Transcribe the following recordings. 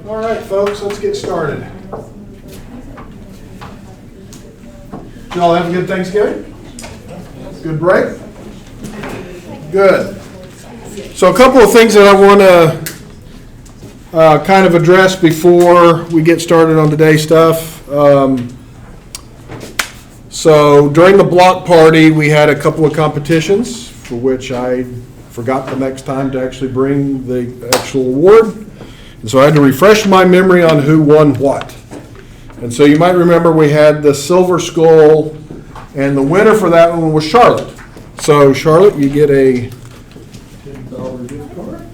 All right, folks, let's get started. Did y'all have a good Thanksgiving? Good break? Good. So a couple of things that I want to kind of address before we get started on today's stuff. So during the block party, we had a couple of competitions for which I forgot the next time to actually bring the actual award. And so I had to refresh my memory on who won what. And so you might remember we had the Silver Skull, and the winner for that one was Charlotte. So Charlotte, you get a $10 gift card.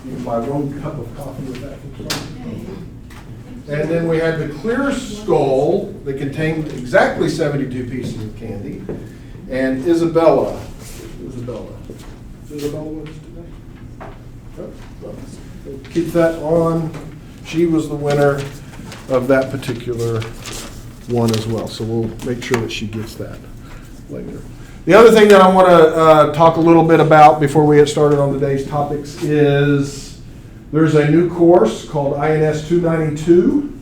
You can buy one cup of coffee with that. And then we had the Clear Skull that contained exactly 72 pieces of candy. And Isabella with us today? Oh, well, keep that on. She was the winner of that particular one as well. So we'll make sure that she gets that later. The other thing that I want to talk a little bit about before we get started on today's topics is there's a new course called INS 292.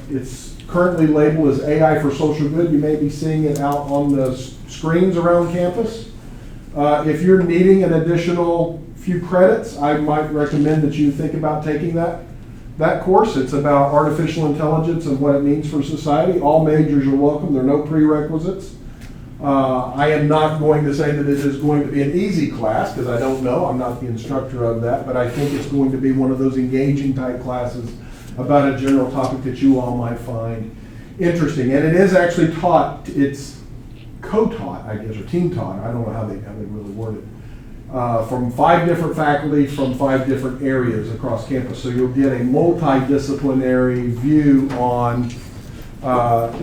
It's currently labeled as AI for Social Good. You may be seeing it out on the screens around campus. If you're needing an additional few credits, I might recommend that you think about taking that course. It's about artificial intelligence and what it means for society. All majors are welcome. There are no prerequisites. I am not going to say that it is going to be an easy class because I don't know. I'm not the instructor of that, but I think it's going to be one of those engaging type classes about a general topic that you all might find interesting. And it is actually taught, it's co-taught, I guess, or team taught. I don't know how they really word it. From 5 different faculty from 5 different areas across campus. So you'll get a multidisciplinary view on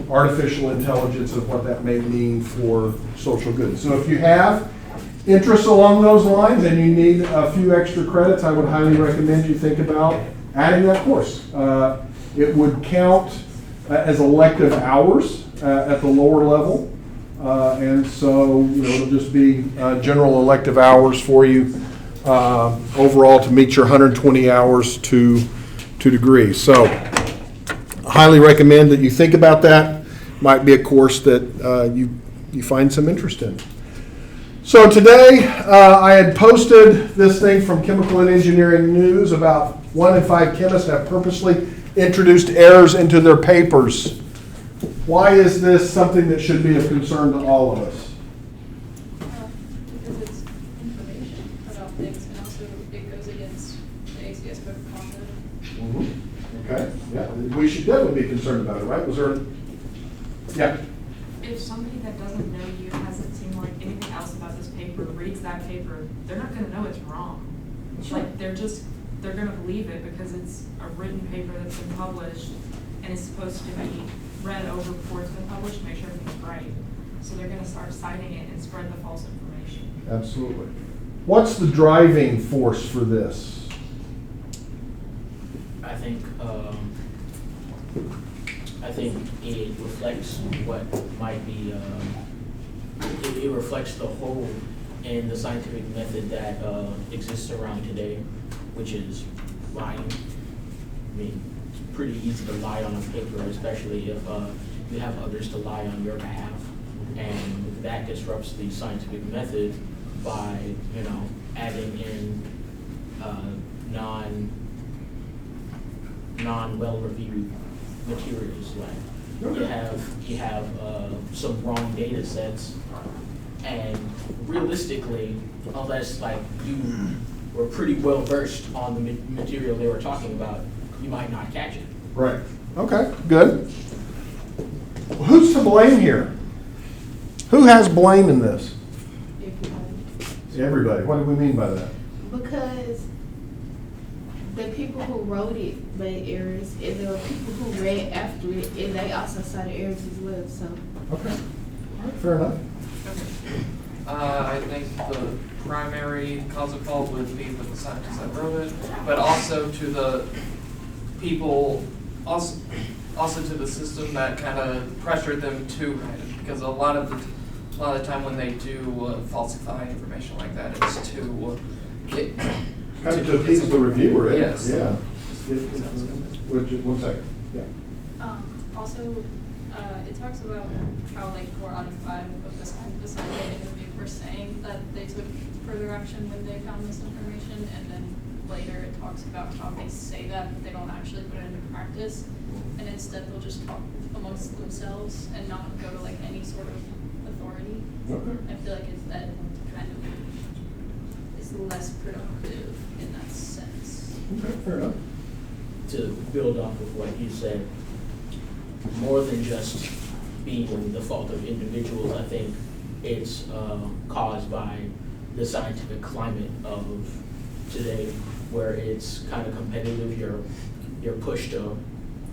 artificial intelligence and what that may mean for social good. So if you have interests along those lines and you need a few extra credits, I would highly recommend you think about adding that course. It would count as elective hours at the lower level. And so, it'll just be general elective hours for you overall to meet your 120 hours to degree. So, I highly recommend that you think about that. Might be a course that you find some interest in. So today, I had posted this thing from Chemical and Engineering News about 1 in 5 chemists have purposely introduced errors into their papers. Why is this something that should be of concern to all of us? Because it's information about things, and also it goes against the ACS Code of Conduct. Mm-hmm. Okay, yeah, we should definitely be concerned about it, right? Was there, yeah? If somebody that doesn't know you, hasn't seen like anything else about this paper, reads that paper, they're not gonna know it's wrong. Sure. Like, they're gonna believe it because it's a written paper that's been published and it's supposed to be read over before it's been published to make sure everything's right. So they're gonna start citing it and spread the false information. Absolutely. What's the driving force for this? I think it reflects what might be, it reflects the hole in the scientific method that exists around today, which is lying. I mean, it's pretty easy to lie on a paper, especially if you have others to lie on your behalf. And that disrupts the scientific method by, adding in non-well-reviewed materials. Like you have some wrong data sets, and realistically, unless like you were pretty well versed on the material they were talking about, you might not catch it. Right. Okay, good. Who's to blame here? Who has blame in this? Everybody. What do we mean by that? Because the people who wrote it made errors, and there were people who read after it, and they also cited errors as well. So. Okay. All right, fair enough. I think the primary cause of fault would be with the scientists that wrote it, but also to the people, also to the system that kind of pressured them to write it, because a lot of the time when they do falsify information like that, it's to Kind of to appease the reviewer, eh? Yes. Yeah. Sounds good. One second, yeah. Also, it talks about how like 4 out of 5 of the scientific interview were saying that they took further action when they found this information, and then later it talks about how they say that, but they don't actually put it into practice, and instead they'll just talk amongst themselves and not go to like any sort of authority. Okay. I feel like that kind of is less productive in that sense. Okay, fair enough. To build off of what you said, more than just being the fault of individuals, I think it's caused by the scientific climate of today, where it's kind of competitive. You're pushed to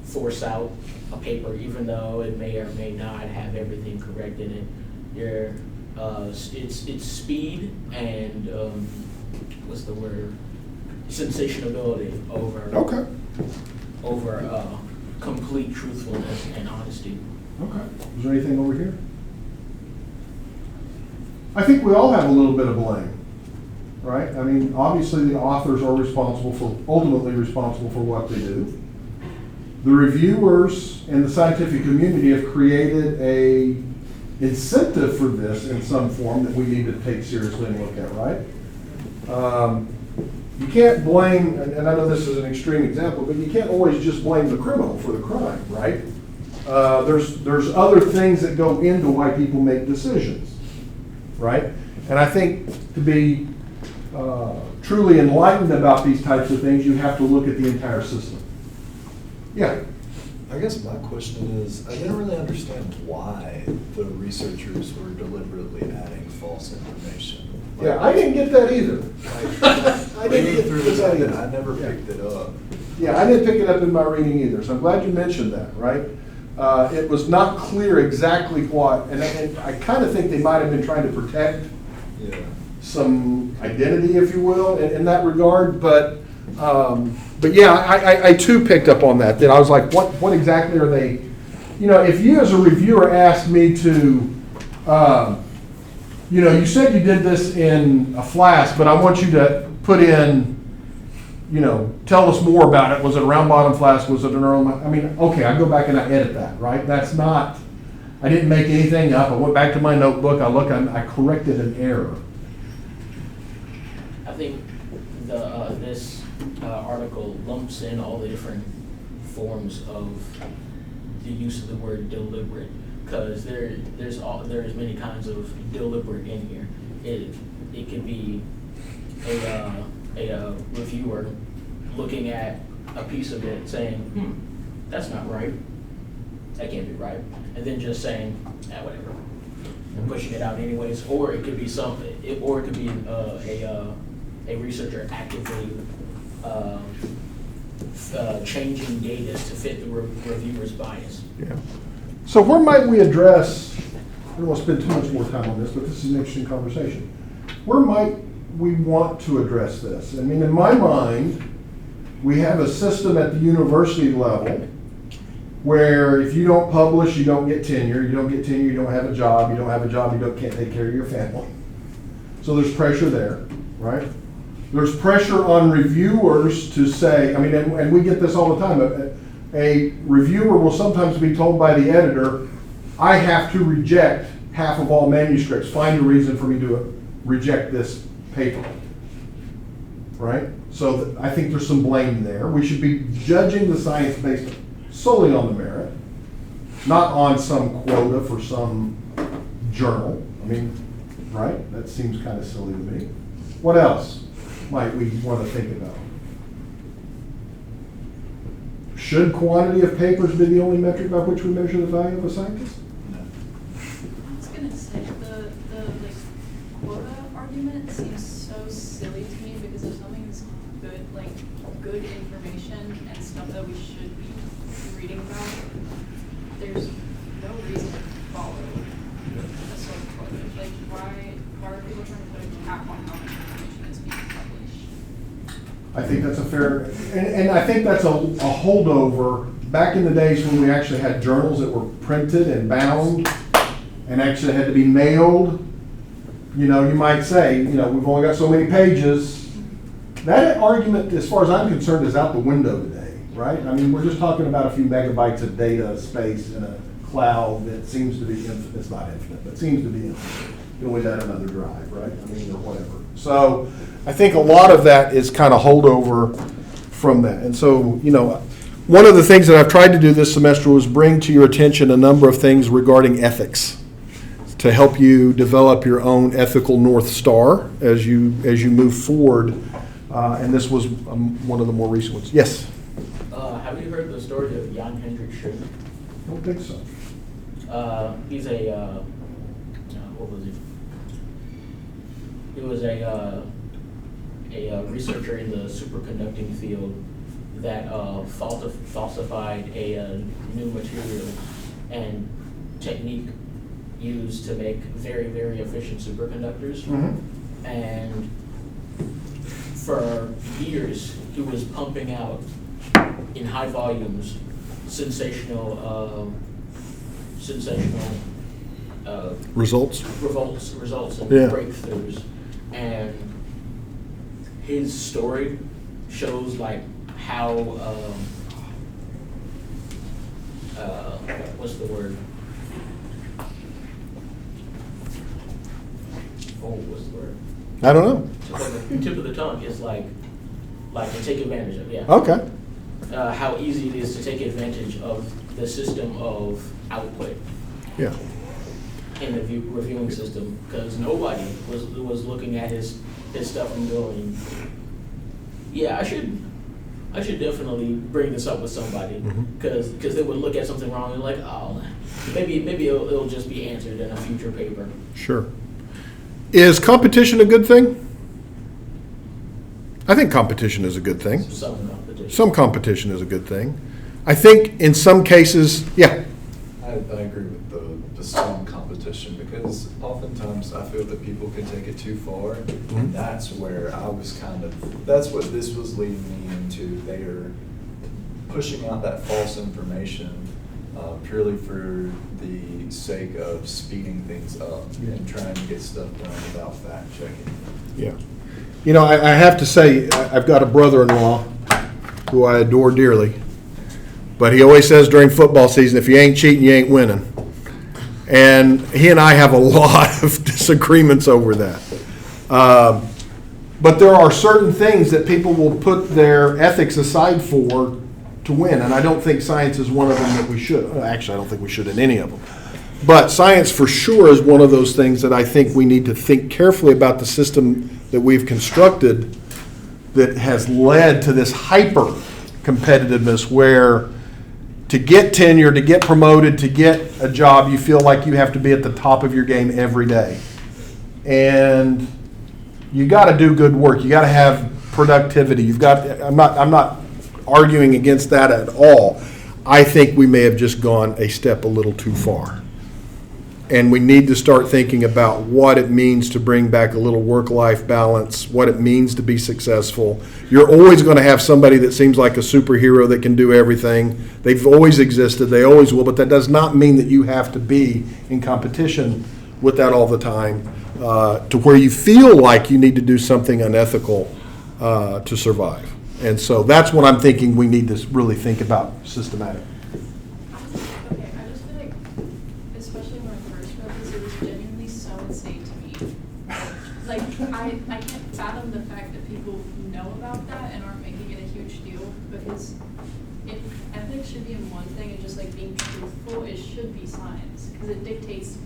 force out a paper, even though it may or may not have everything correct in it. It's speed and what's the word? Sensationability Okay, over complete truthfulness and honesty. okay. Is there anything over here? I think we all have a little bit of blame, right? I mean, obviously the authors are ultimately responsible for what they do. The reviewers and the scientific community have created a incentive for this in some form that we need to take seriously and look at, right? You can't blame, and I know this is an extreme example, but you can't always just blame the criminal for the crime, right? There's other things that go into why people make decisions, right? And I think to be truly enlightened about these types of things, you have to look at the entire system. Yeah. I guess my question is, I didn't really understand why the researchers were deliberately adding false information. Yeah, I didn't get that either. I didn't get through that the either. I never Yeah. picked it up. Yeah, I didn't pick it up in my reading either, so I'm glad you mentioned that, right? It was not clear exactly what, and I kind of think they might have been trying to protect Yeah. some identity, if you will, in that regard, but yeah, I too picked up on that I was like, what exactly are they, if you as a reviewer asked me to, you said you did this in a flask, but I want you to put in, tell us more about it. Was it a round bottom flask? Was it an Earl? I mean, okay, I go back and I edit that, right? That's not, I didn't make anything up. I went back to my notebook. I corrected an error. I think this article lumps in all the different forms of the use of the word deliberate, because there's many kinds of deliberate in here. It could be a reviewer looking at a piece of it saying, that's not right, that can't be right, and then just saying, whatever, and pushing it out anyways. Or it could be a researcher actively changing data to fit the reviewer's bias. Yeah. So where might we address, I don't want to spend too much more time on this, but this is an interesting conversation. Where might we want to address this? I mean, in my mind, we have a system at the university level where if you don't publish, you don't get tenure. You don't get tenure, you don't have a job. You don't have a job, can't take care of your family. So there's pressure there, right? There's pressure on reviewers to say, I mean, and we get this all the time. A reviewer will sometimes be told by the editor, I have to reject half of all manuscripts. Find a reason for me to reject this paper, right? So I think there's some blame there. We should be judging the science based solely on the merit, not on some quota for some journal. I mean, right? That seems kind of silly to me. What else might we want to think about? Should quantity of papers be the only metric by which we measure the value of a scientist? No. I was gonna say, the like quota argument seems so silly to me, because if something is good information and stuff that we should be reading about, there's no reason to follow a sort of quota. Like, why are people trying to put a cap on how much information is being published? I think that's a fair, and I think that's a holdover. Back in the days when we actually had journals that were printed and bound and actually had to be mailed, you might say, we've only got so many pages, that argument, as far as I'm concerned, is out the window today, right? I mean, we're just talking about a few megabytes of data space in a cloud that seems to be infinite. It's not infinite, but seems to be infinite. You can always add another drive, right? I mean, or whatever. So I think a lot of that is kind of holdover from that. And so, you know, one of the things that I've tried to do this semester was bring to your attention a number of things regarding ethics to help you develop your own ethical North Star as you move forward. And this was one of the more recent ones. Yes? Have you heard the story of Jan Hendrik Schön? I don't think so. He's a, what was he? He was a researcher in the superconducting field that falsified a new material and technique used to make very, very efficient superconductors. Mm-hmm. And for years, he was pumping out in high volumes sensational Results? results and Yeah. breakthroughs. And his story shows like how what's the word? Oh, what's the word? I don't know. Just like the tip of the tongue is like to take advantage of, yeah. Okay. How easy it is to take advantage of the system of output Yeah. in the reviewing system, because nobody was looking at his stuff and going, yeah, I should definitely bring this up with somebody, Mhm. because they would look at something wrong and like, oh, maybe it'll just be answered in a future paper. Sure. Is competition a good thing? I think competition is a good thing. Some competition. Some competition is a good thing. I think in some cases, yeah. I agree with the some competition, because oftentimes I feel that people can take it too far. And that's where I was that's what this was leading me into. They are pushing out that false information purely for the sake of speeding things up and trying to get stuff done without fact checking. Yeah. You know, I have to say, I've got a brother-in-law who I adore dearly, but he always says during football season, if you ain't cheating, you ain't winning. And he and I have a lot of disagreements over that. But there are certain things that people will put their ethics aside for to win, and I don't think science is one of them that we should. Actually, I don't think we should in any of them. But science for sure is one of those things that I think we need to think carefully about the system that we've constructed that has led to this hyper competitiveness where to get tenure, to get promoted, to get a job, you feel like you have to be at the top of your game every day. And you got to do good work. You got to have productivity. I'm not arguing against that at all. I think we may have just gone a step a little too far. And we need to start thinking about what it means to bring back a little work-life balance, what it means to be successful. You're always going to have somebody that seems like a superhero that can do everything. They've always existed, they always will, but that does not mean that you have to be in competition with that all the time to where you feel like you need to do something unethical to survive. And so that's what I'm thinking we need to really think about systematic. Okay, I just feel like, especially when I first read this, it was genuinely so insane to me. Like, I can't fathom the fact that people know about that and aren't making it a huge deal, because if ethics should be in one thing and just like being truthful, it should be science, because it dictates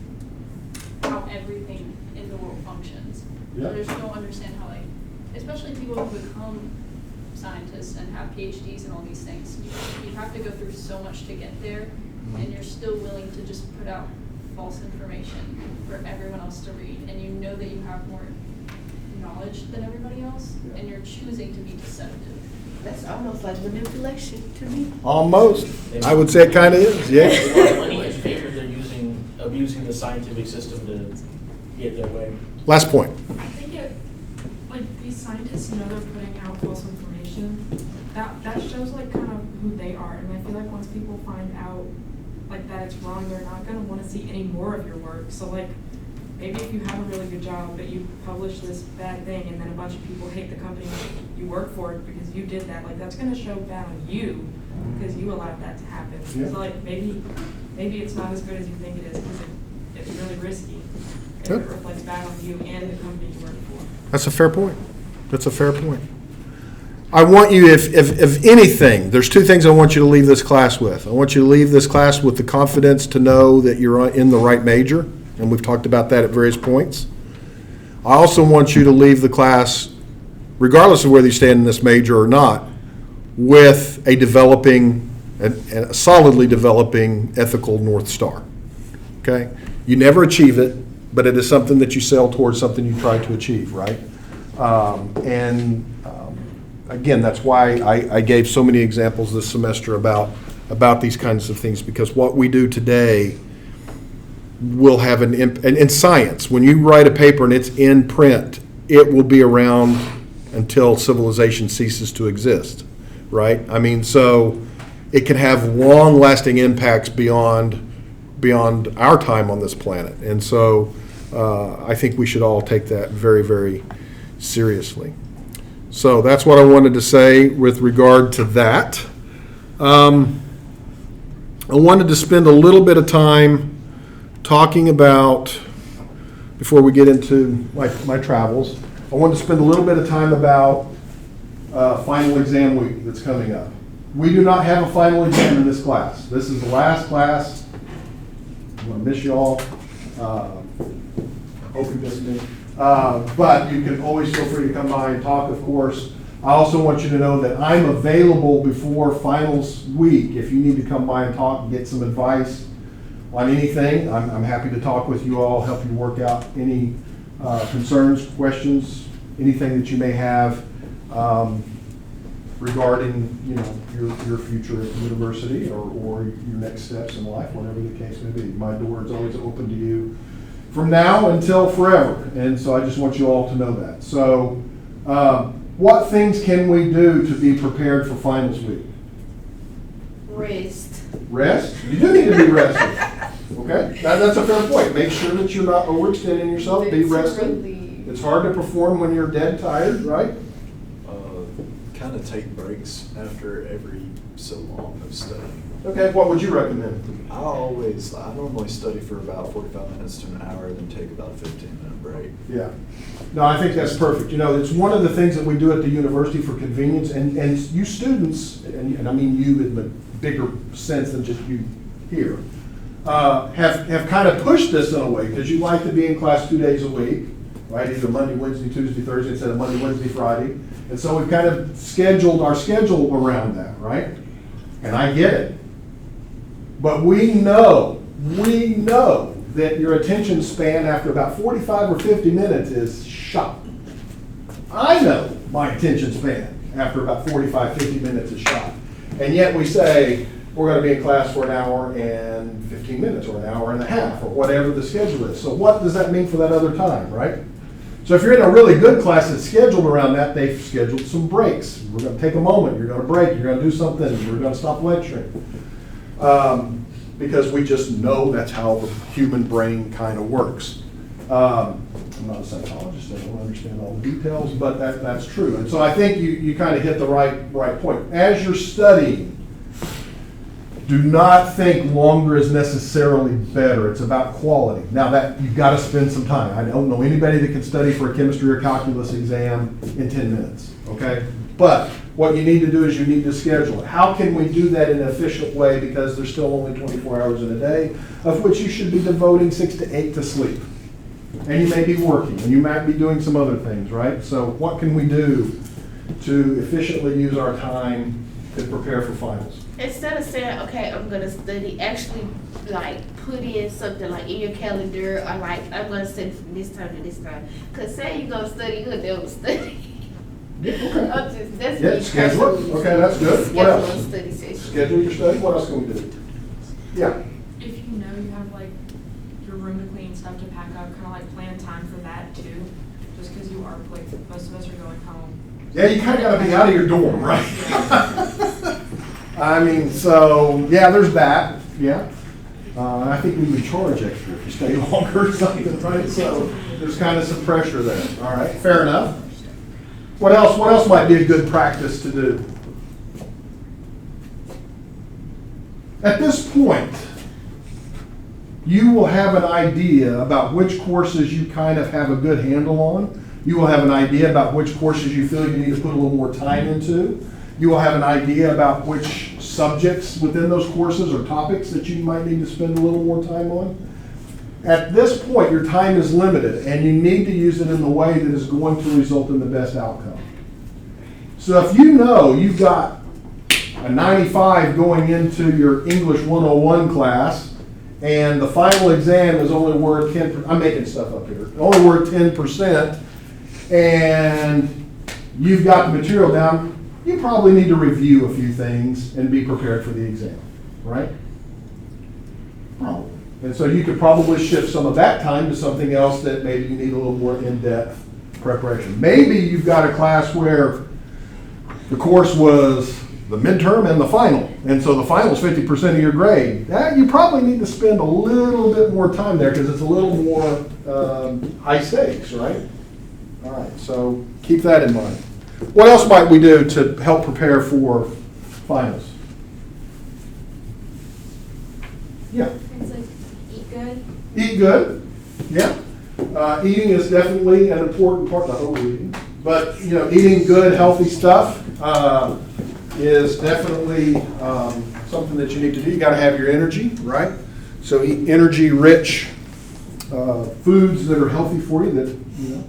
how everything in the world functions. Yeah. I just don't understand how, like, especially people who become scientists and have PhDs and all these things, you have to go through so much to get there, and you're still willing to just put out false information for everyone else to read, and you know that you have more knowledge than everybody else, and you're choosing to be deceptive. That's almost like manipulation to me. Almost. I would say it kind of is, They yeah. want money in favor, they're abusing the scientific system to get their way. Last point. I think like these scientists know they're putting out false information. That shows like kind of who they are, and I feel like once people find out like that it's wrong, they're not gonna want to see any more of your work. So like maybe if you have a really good job, but you publish this bad thing and then a bunch of people hate the company you work for because you did that, like, that's gonna show bad on you because you allowed that to happen. Yeah. So like, maybe it's not as good as you think it is because it's really risky. If Good. it reflects bad on you and the company you work for. That's a fair point. That's a fair point. I want you, if anything, there's two things I want you to leave this class with. I want you to leave this class with the confidence to know that you're in the right major, and we've talked about that at various points. I also want you to leave the class, regardless of whether you stand in this major or not, with a developing, and a solidly developing ethical North Star. Okay? You never achieve it, but it is something that you sail towards, something you try to achieve, right? Again, that's why I gave so many examples this semester about these kinds of things, because what we do today will have an impact. And in science, when you write a paper and it's in print, it will be around until civilization ceases to exist, right? I mean, so it can have long-lasting impacts beyond our time on this planet. And so I think we should all take that very, very seriously. So that's what I wanted to say with regard to that. I wanted to spend a little bit of time talking about, before we get into my travels, I wanted to spend a little bit of time about final exam week that's coming up. We do not have a final exam in this class. This is the last class. I'm going to miss you all. Hope you miss me. But you can always feel free to come by and talk, of course. I also want you to know that I'm available before finals week. If you need to come by and talk and get some advice on anything, I'm happy to talk with you all, help you work out any concerns, questions, anything that you may have regarding, your future at the university or your next steps in life, whatever the case may be. My door is always open to you from now until forever. And so I just want you all to know that. So what things can we do to be prepared for finals week? Rest. Rest? You do need to be rested. Okay? That's a fair point. Make sure that you're not overextending yourself. Be rested. It's hard to perform when you're dead tired, right? Kind of take breaks after every so long of studying. Okay, what would you recommend? I normally study for about 45 minutes to an hour, then take about a 15-minute break. Yeah. No, I think that's perfect. It's one of the things that we do at the university for convenience, and you students, and I mean you in the bigger sense than just you here, have kind of pushed this in a way, because you like to be in class 2 days a week, right? Either Monday, Wednesday, Tuesday, Thursday, instead of Monday, Wednesday, Friday. And so we've kind of scheduled our schedule around that, right? And I get it. But we know that your attention span after about 45 or 50 minutes is shot. I know my attention span after about 45, 50 minutes is shot. And yet we say, we're going to be in class for an hour and 15 minutes or an hour and a half or whatever the schedule is. So what does that mean for that other time, right? So if you're in a really good class that's scheduled around that, they've scheduled some breaks. We're going to take a moment. You're going to break. You're going to do something. We're going to stop lecturing. Because we just know that's how the human brain kind of works. I'm not a psychologist. I don't understand all the details, but that's true. And so I think you kind of hit the right point. As you're studying, do not think longer is necessarily better. It's about quality. Now that you've got to spend some time. I don't know anybody that can study for a chemistry or calculus exam in 10 minutes, okay? But what you need to do is you need to schedule it. How can we do that in an efficient way? Because there's still only 24 hours in a day, of which you should be devoting 6 to 8 to sleep. And you may be working, and you might be doing some other things, right? So what can we do to efficiently use our time to prepare for finals? Instead of saying, okay, I'm gonna study, actually put in something in your calendar, or I'm gonna study from this time to this time. Cause say you're gonna study, you'll never study. Okay. That's Yeah, me schedule it. personally. Okay, that's good. What Schedule else? a study session. Schedule your study. What else can we do? Yeah. If you know you have your room to clean, stuff to pack up, kind of plan time for that too. Just because you are most of us are going home. Yeah, you kind of got to be out of your dorm, right? I mean, so yeah, there's that. Yeah. I think we would charge extra if you stay longer or something, right? So there's kind of some pressure there. All right, fair enough. What else might be a good practice to do? At this point, you will have an idea about which courses you kind of have a good handle on. You will have an idea about which courses you feel you need to put a little more time into. You will have an idea about which subjects within those courses or topics that you might need to spend a little more time on. At this point, your time is limited, and you need to use it in the way that is going to result in the best outcome. So if you know you've got a 95 going into your English 101 class, and the final exam is only worth 10%, I'm making stuff up here, only worth 10%, and you've got the material down, you probably need to review a few things and be prepared for the exam, right? Probably. And so you could probably shift some of that time to something else that maybe you need a little more in-depth preparation. Maybe you've got a class where the course was the midterm and the final, and so the final is 50% of your grade. You probably need to spend a little bit more time there because it's a little more high stakes, right? All right, so keep that in mind. What else might we do to help prepare for finals? Yeah. Things like eat good. Eat good, yeah. Eating is definitely an important part, not overeating, but eating good, healthy stuff is definitely something that you need to do. You got to have your energy, right? So eat energy-rich foods that are healthy for you.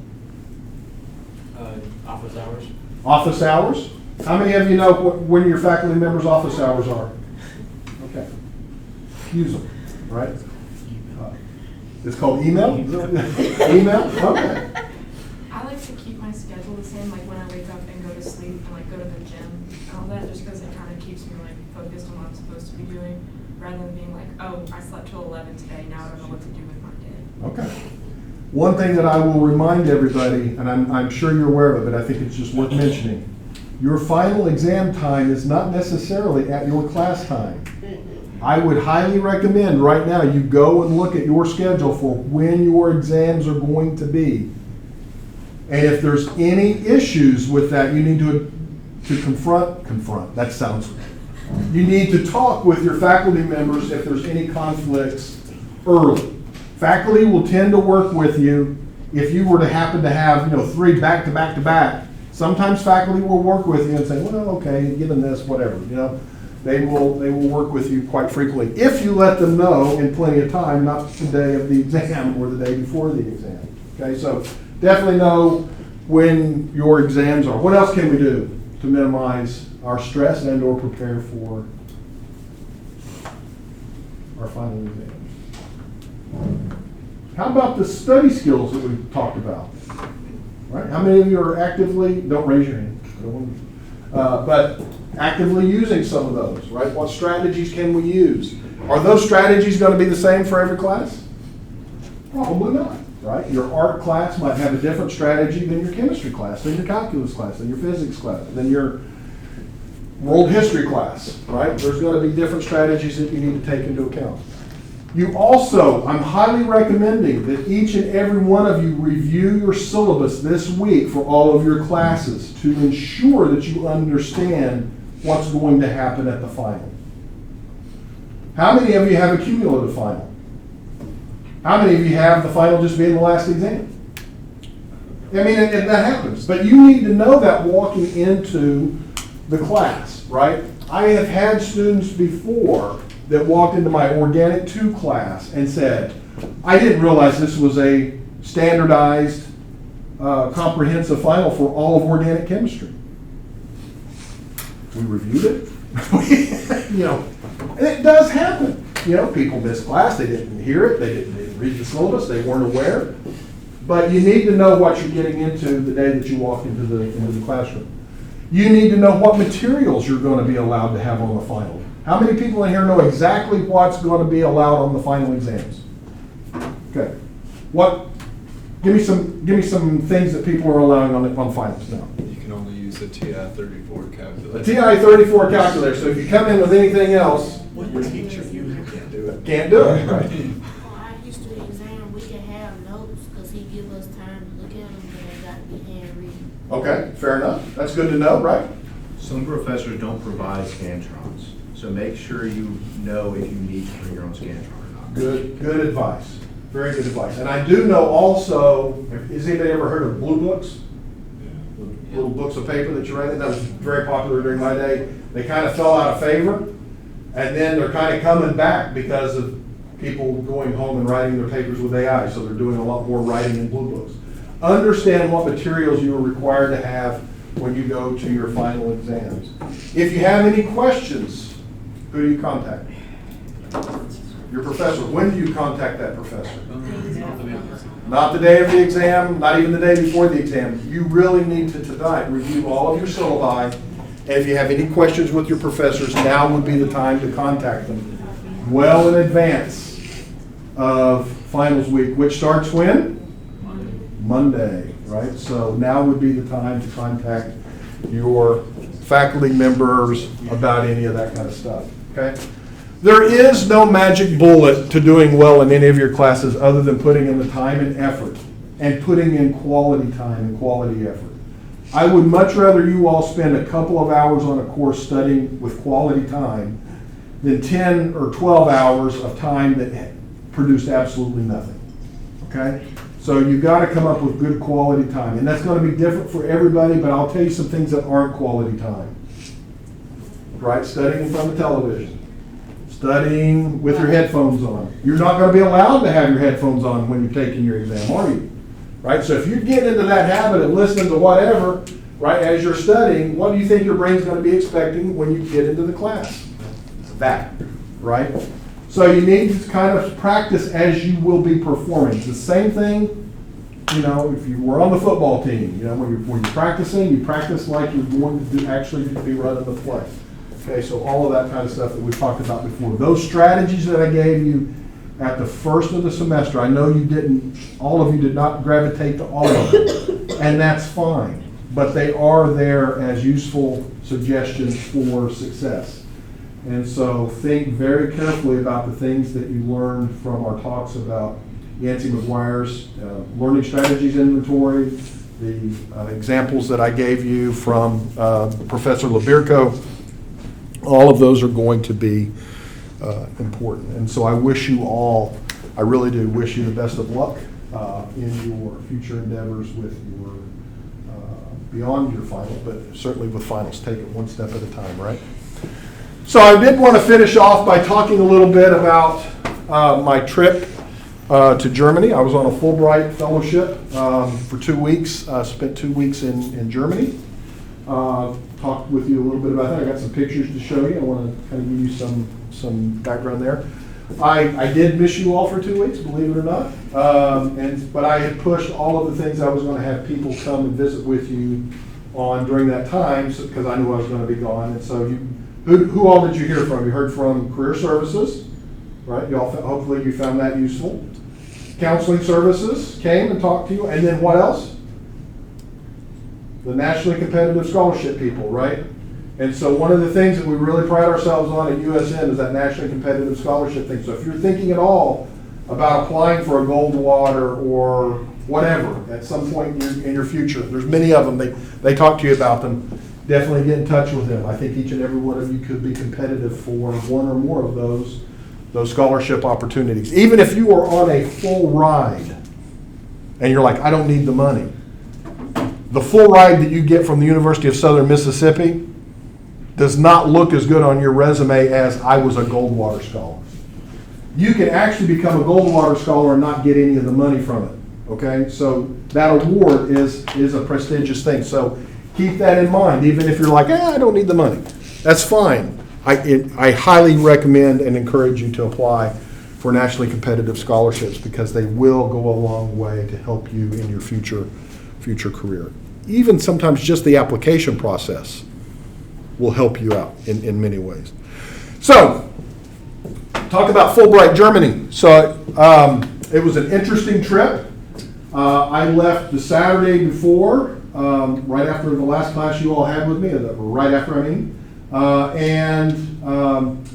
Office hours. Office hours. How many of you know when your faculty members' office hours are? Okay. Use them, right? It's called email? Email? Okay. I like to keep my schedule the same, like when I wake up and go to sleep and like go to the gym and all that, just because it kind of keeps me like focused on what I'm supposed to be doing, rather than being like, oh, I slept till 11 today, now I don't know what to do with my day. Okay. One thing that I will remind everybody, and I'm sure you're aware of it, but I think it's just worth mentioning, your final exam time is not necessarily at your class time. I would highly recommend right now you go and look at your schedule for when your exams are going to be. And if there's any issues with that, you need to confront, that sounds, you need to talk with your faculty members if there's any conflicts early. Faculty will tend to work with you if you were to happen to have 3 back to back to back. Sometimes faculty will work with you and say, well, okay, given this, whatever, They will work with you quite frequently if you let them know in plenty of time, not the day of the exam or the day before the exam. Okay, so definitely know when your exams are. What else can we do to minimize our stress and or prepare for our final exams? How about the study skills that we've talked about? Right? How many of you are actively, don't raise your hand, but actively using some of those, right? What strategies can we use? Are those strategies going to be the same for every class? Probably not, right? Your art class might have a different strategy than your chemistry class, than your calculus class, than your physics class, than your world history class, right? There's going to be different strategies that you need to take into account. You also, I'm highly recommending that each and every one of you review your syllabus this week for all of your classes to ensure that you understand what's going to happen at the final. How many of you have a cumulative final? How many of you have the final just being the last exam? I mean, and that happens. But you need to know that walking into the class, right? I have had students before that walked into my Organic 2 class and said, I didn't realize this was a standardized, comprehensive final for all of organic chemistry. We reviewed it. And it does happen. People miss class, they didn't hear it, they didn't read the syllabus, they weren't aware. But you need to know what you're getting into the day that you walk into the classroom. You need to know what materials you're going to be allowed to have on the final. How many people in here know exactly what's going to be allowed on the final exams? Okay. Give me some things that people are allowing on finals now. You can only use a TI-34 calculator. A TI-34 calculator. So if you come in with anything else, What teacher usually can't do it? can't do it, right? On our history exam, we can have notes, cause he give us time to look at them, but they gotta be handwritten. Okay, fair enough. That's good to know, right? Some professors don't provide Scantrons, so make sure you know if you need to bring your own Scantron or not. Good advice. Very good advice. And I do know also, has anybody ever heard of blue books? Little books of paper that you write in. That was very popular during my day. They kind of fell out of favor, and then they're kind of coming back because of people going home and writing their papers with AI, so they're doing a lot more writing in blue books. Understand what materials you are required to have when you go to your final exams. If you have any questions, who do you contact? Your professor. When do you contact that professor? Not the day of the exam, not even the day before the exam. You really need to tonight review all of your syllabi. And if you have any questions with your professors, now would be the time to contact them well in advance of finals week, which starts when? Monday, right? So now would be the time to contact your faculty members about any of that kind of stuff, okay? There is no magic bullet to doing well in any of your classes other than putting in the time and effort and putting in quality time and quality effort. I would much rather you all spend a couple of hours on a course studying with quality time than 10 or 12 hours of time that produced absolutely nothing, okay? So you've got to come up with good quality time, and that's going to be different for everybody, but I'll tell you some things that aren't quality time, right? Studying in front of television. Studying with your headphones on. You're not going to be allowed to have your headphones on when you're taking your exam, are you? Right? So if you get into that habit of listening to whatever, right, as you're studying, what do you think your brain's going to be expecting when you get into the class? That, right? So you need to kind of practice as you will be performing. It's the same thing, you know, if you were on the football team, you know, when you're practicing, you practice like you're going to actually be running the play. Okay, so all of that kind of stuff that we talked about before. Those strategies that I gave you at the first of the semester, I know you didn't, all of you did not gravitate to all of them, and that's fine. But they are there as useful suggestions for success. And so think very carefully about the things that you learned from our talks about Yancey McGuire's learning strategies inventory, the examples that I gave you from Professor Labirco. All of those are going to be important. And so I wish you all, I really do wish you the best of luck in your future endeavors with your, beyond your final, but certainly with finals. Take it one step at a time, right? So I did want to finish off by talking a little bit about my trip to Germany. I was on a Fulbright fellowship for 2 weeks, spent 2 weeks in Germany. Talked with you a little bit about that. I got some pictures to show you. I want to kind of give you some background there. I did miss you all for 2 weeks, believe it or not. But I had pushed all of the things I was going to have people come and visit with you on during that time because I knew I was going to be gone. And so who all did you hear from? You heard from Career Services, right? Y'all, hopefully you found that useful. Counseling Services came and talked to you. And then what else? The Nationally Competitive Scholarship people, right? And so one of the things that we really pride ourselves on at USN is that Nationally Competitive Scholarship thing. So if you're thinking at all about applying for a Goldwater or whatever at some point in your future, there's many of them. They talk to you about them. Definitely get in touch with them. I think each and every one of you could be competitive for one or more of those scholarship opportunities. Even if you are on a full ride and you're like, I don't need the money. The full ride that you get from the University of Southern Mississippi does not look as good on your resume as I was a Goldwater scholar. You can actually become a Goldwater scholar and not get any of the money from it, okay? So that award is a prestigious thing. So keep that in mind, even if you're like, I don't need the money. That's fine. I highly recommend and encourage you to apply for nationally competitive scholarships because they will go a long way to help you in your future career. Even sometimes just the application process will help you out in many ways. So, talk about Fulbright Germany. So, it was an interesting trip. I left the Saturday before, right after the last class you all had with me, right after, and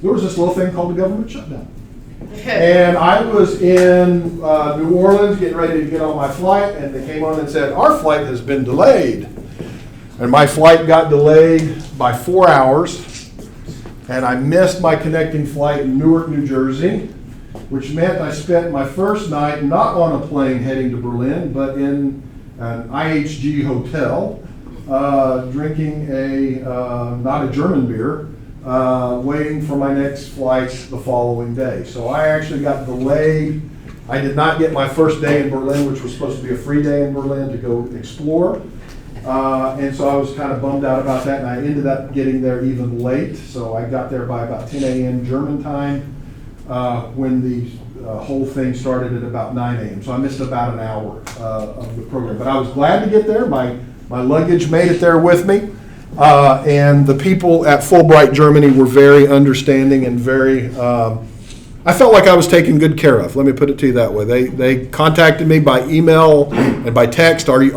there was this little thing called the government shutdown. And I was in New Orleans getting ready to get on my flight, and they came on and said, our flight has been delayed. And my flight got delayed by 4 hours, and I missed my connecting flight in Newark, New Jersey, which meant I spent my first night not on a plane heading to Berlin, but in an IHG hotel, drinking not a German beer, waiting for my next flight the following day. So I actually got delayed. I did not get my first day in Berlin, which was supposed to be a free day in Berlin to go explore. And so I was kind of bummed out about that, and I ended up getting there even late. So I got there by about 10 a.m. German time, when the whole thing started at about 9 a.m. So I missed about an hour of the program. But I was glad to get there. My luggage made it there with me. And the people at Fulbright Germany were very understanding and very, I felt like I was taken good care of. Let me put it to you that way. They contacted me by email and by text. Are you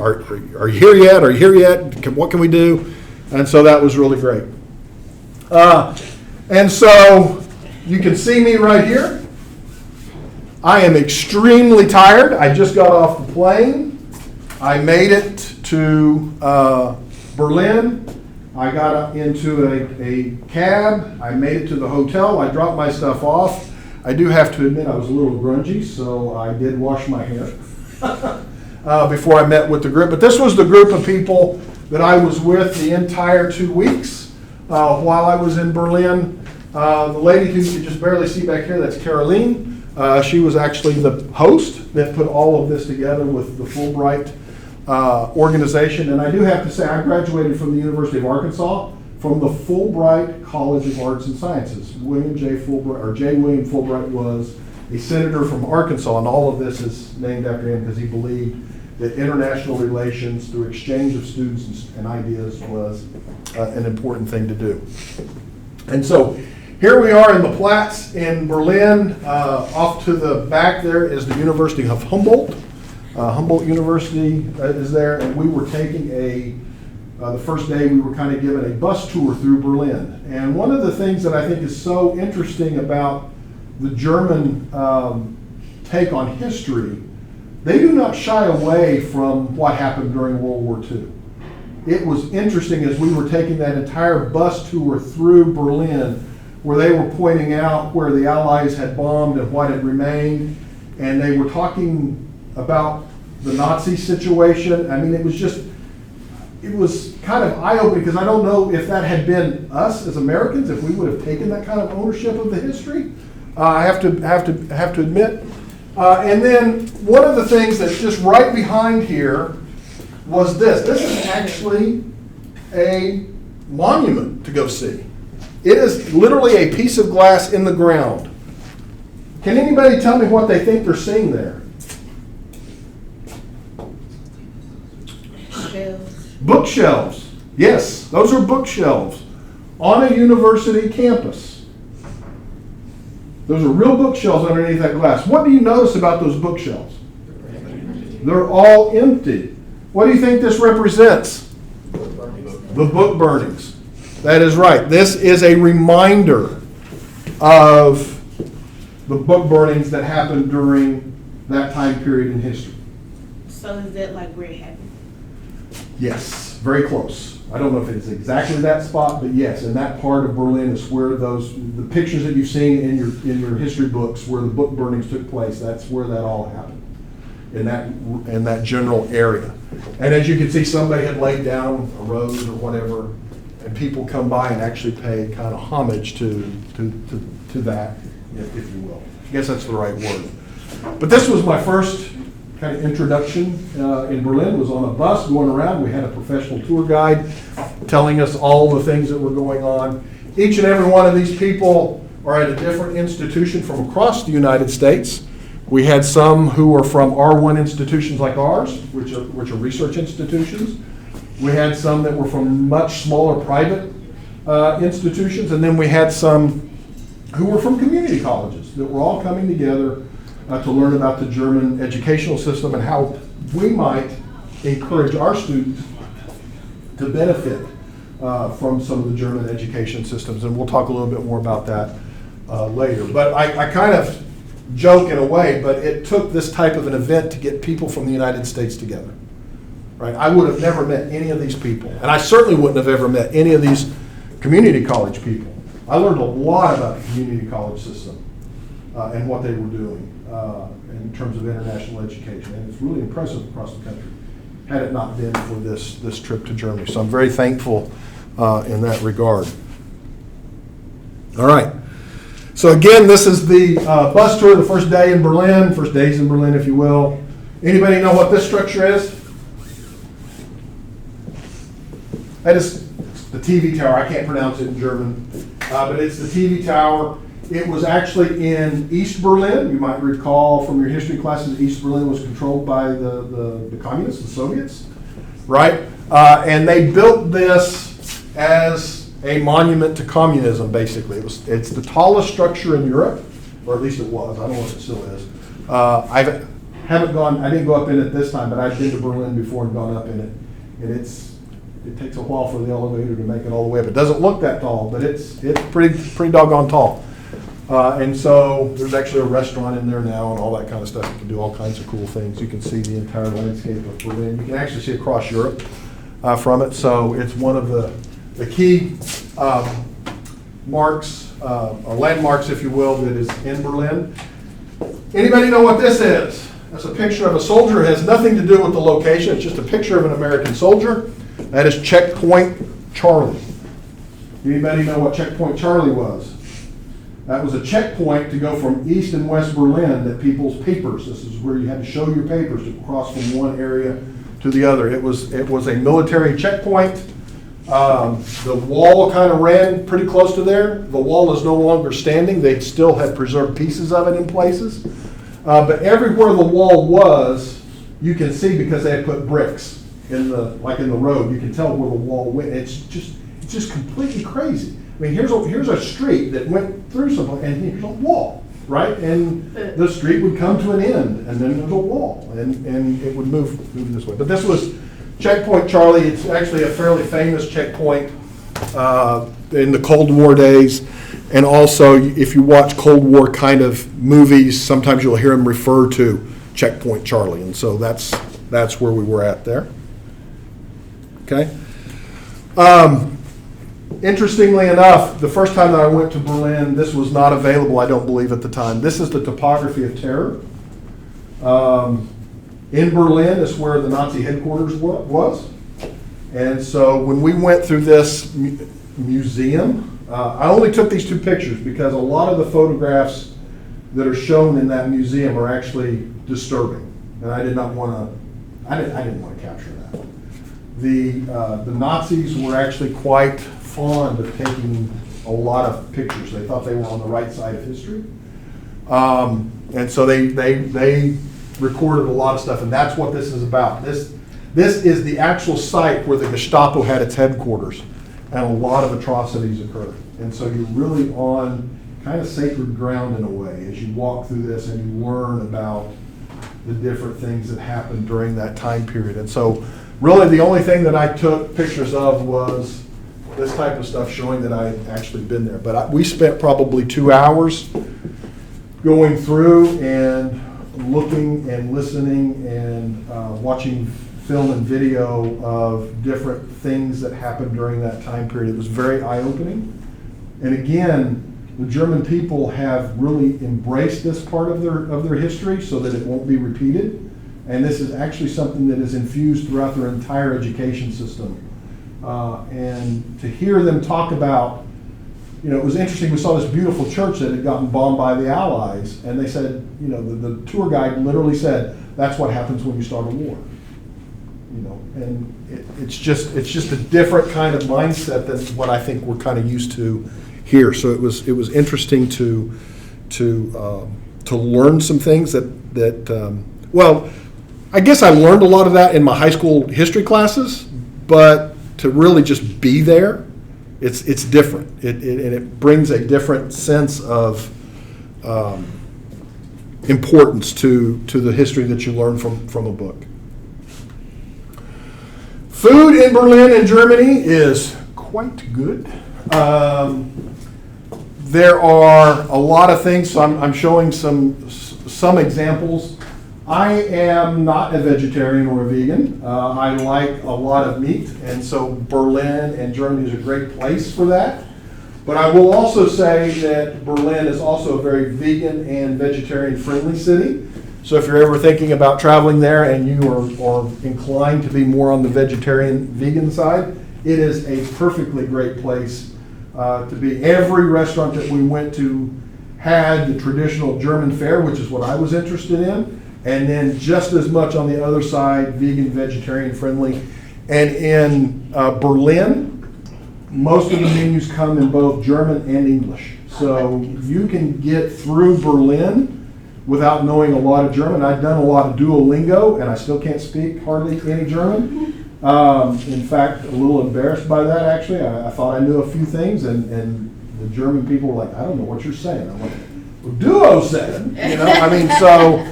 here yet? Are you here yet? What can we do? And so that was really great. And so you can see me right here. I am extremely tired. I just got off the plane. I made it to Berlin. I got into a cab. I made it to the hotel. I dropped my stuff off. I do have to admit I was a little grungy, so I did wash my hair before I met with the group. But this was the group of people that I was with the entire 2 weeks while I was in Berlin. The lady who you can just barely see back here, that's Caroline. She was actually the host that put all of this together with the Fulbright organization. And I do have to say, I graduated from the University of Arkansas from the Fulbright College of Arts and Sciences. J. William Fulbright was a senator from Arkansas, and all of this is named after him because he believed that international relations through exchange of students and ideas was an important thing to do. And so here we are in the Platz in Berlin. Off to the back there is the University of Humboldt. Humboldt University is there, and we were taking the first day we were kind of given a bus tour through Berlin. And one of the things that I think is so interesting about the German take on history, they do not shy away from what happened during World War II. It was interesting as we were taking that entire bus tour through Berlin, where they were pointing out where the Allies had bombed and what had remained, and they were talking about the Nazi situation. I mean, it was kind of eye-opening because I don't know if that had been us as Americans, if we would have taken that kind of ownership of the history. I have to admit. And then one of the things that's just right behind here was this. This is actually a monument to go see. It is literally a piece of glass in the ground. Can anybody tell me what they think they're seeing there? Bookshelves. Yes, those are bookshelves on a university campus. Those are real bookshelves underneath that glass. What do you notice about those bookshelves? They're all empty. What do you think this represents? The book burnings. That is right. This is a reminder of the book burnings that happened during that time period in history. So is that like where it happened? Yes, very close. I don't know if it's exactly that spot, but yes, in that part of Berlin is where the pictures that you've seen in your history books where the book burnings took place, that's where that all happened, in that general area. And as you can see, somebody had laid down a rose or whatever, and people come by and actually pay kind of homage to that, if you will. I guess that's the right word. But this was my first kind of introduction in Berlin. Was on a bus going around. We had a professional tour guide telling us all the things that were going on. Each and every one of these people are at a different institution from across the United States. We had some who were from R1 institutions like ours, which are research institutions. We had some that were from much smaller private institutions, and then we had some who were from community colleges that were all coming together to learn about the German educational system and how we might encourage our students to benefit from some of the German education systems. And we'll talk a little bit more about that later. But I kind of joke in a way, but it took this type of an event to get people from the United States together. Right? I would have never met any of these people, and I certainly wouldn't have ever met any of these community college people. I learned a lot about the community college system and what they were doing in terms of international education, and it's really impressive across the country, had it not been for this trip to Germany. So I'm very thankful in that regard. All right. So again, this is the bus tour, the first day in Berlin, first days in Berlin, if you will. Anybody know what this structure is? That is the TV tower. I can't pronounce it in German, but it's the TV tower. It was actually in East Berlin. You might recall from your history classes, East Berlin was controlled by the communists, the Soviets, right? And they built this as a monument to communism, basically. It's the tallest structure in Europe, or at least it was. I don't know if it still is. I didn't go up in it this time, but I've been to Berlin before and gone up in it. And it takes a while for the elevator to make it all the way up. It doesn't look that tall, but it's pretty doggone tall. And so there's actually a restaurant in there now and all that kind of stuff. You can do all kinds of cool things. You can see the entire landscape of Berlin. You can actually see across Europe from it. So it's one of the key marks, or landmarks, if you will, that is in Berlin. Anybody know what this is? That's a picture of a soldier. It has nothing to do with the location. It's just a picture of an American soldier. That is Checkpoint Charlie. Anybody know what Checkpoint Charlie was? That was a checkpoint to go from East and West Berlin that people's papers, this is where you had to show your papers to cross from one area to the other. It was a military checkpoint. The wall kind of ran pretty close to there. The wall is no longer standing. They still had preserved pieces of it in places. But everywhere the wall was, you can see because they had put bricks in the road. You can tell where the wall went. It's just completely crazy. I mean, here's a street that went through somewhere, and here's a wall, right? And the street would come to an end, and then there's a wall, and it would move this way. But this was Checkpoint Charlie. It's actually a fairly famous checkpoint in the Cold War days. And also, if you watch Cold War kind of movies, sometimes you'll hear them refer to Checkpoint Charlie. And so that's where we were at there. Okay. Interestingly enough, the first time that I went to Berlin, this was not available, I don't believe, at the time. This is the topography of terror. In Berlin is where the Nazi headquarters was. And so when we went through this museum, I only took these two pictures because a lot of the photographs that are shown in that museum are actually disturbing. And I didn't want to capture that. The Nazis were actually quite fond of taking a lot of pictures. They thought they were on the right side of history. And so they recorded a lot of stuff, and that's what this is about. This is the actual site where the Gestapo had its headquarters, and a lot of atrocities occurred. And so you're really on kind of sacred ground in a way as you walk through this and you learn about the different things that happened during that time period. And so really the only thing that I took pictures of was this type of stuff showing that I had actually been there. But we spent probably 2 hours going through and looking and listening and watching film and video of different things that happened during that time period. It was very eye-opening. And again, the German people have really embraced this part of their history so that it won't be repeated. And this is actually something that is infused throughout their entire education system. And to hear them talk about, it was interesting. We saw this beautiful church that had gotten bombed by the Allies, and they said, the tour guide literally said, that's what happens when you start a war. And it's just a different kind of mindset than what I think we're kind of used to here. So it was interesting to learn some things that well, I guess I learned a lot of that in my high school history classes, but to really just be there, it's different. It brings a different sense of importance to the history that you learn from a book. Food in Berlin and Germany is quite good. There are a lot of things, so I'm showing some examples. I am not a vegetarian or a vegan. I like a lot of meat, and so Berlin and Germany is a great place for that. But I will also say that Berlin is also a very vegan and vegetarian friendly city. So if you're ever thinking about traveling there and you are inclined to be more on the vegetarian vegan side, it is a perfectly great place to be. Every restaurant that we went to had the traditional German fare, which is what I was interested in, and then just as much on the other side, vegan, vegetarian friendly. And in Berlin, most of the menus come in both German and English. So you can get through Berlin without knowing a lot of German. I've done a lot of Duolingo, and I still can't speak hardly any German. In fact, a little embarrassed by that, actually. I thought I knew a few things, and the German people were like, I don't know what you're saying. I'm like, well, Duo said, you know? I mean, so,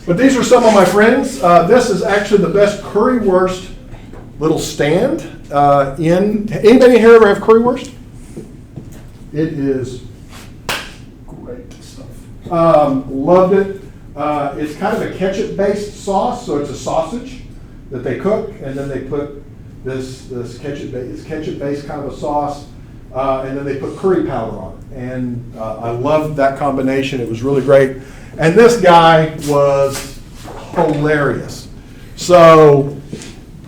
but these are some of my friends. This is actually the best currywurst little stand anybody here ever have currywurst? It is great stuff. Loved it. It's kind of a ketchup-based sauce, so it's a sausage that they cook, and then they put this ketchup-based kind of a sauce, and then they put curry powder on it. And I loved that combination. It was really great. And this guy was hilarious. So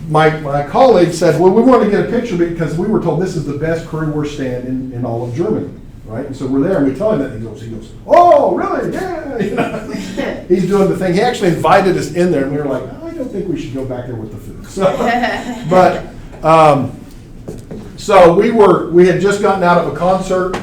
my colleague said, well, we want to get a picture because we were told this is the best currywurst stand in all of Germany, right? And so we're there and we tell him that. He goes, oh, really? Yeah. You know, he's doing the thing. He actually invited us in there, and we were like, I don't think we should go back there with the food. So, so we had just gotten out of a concert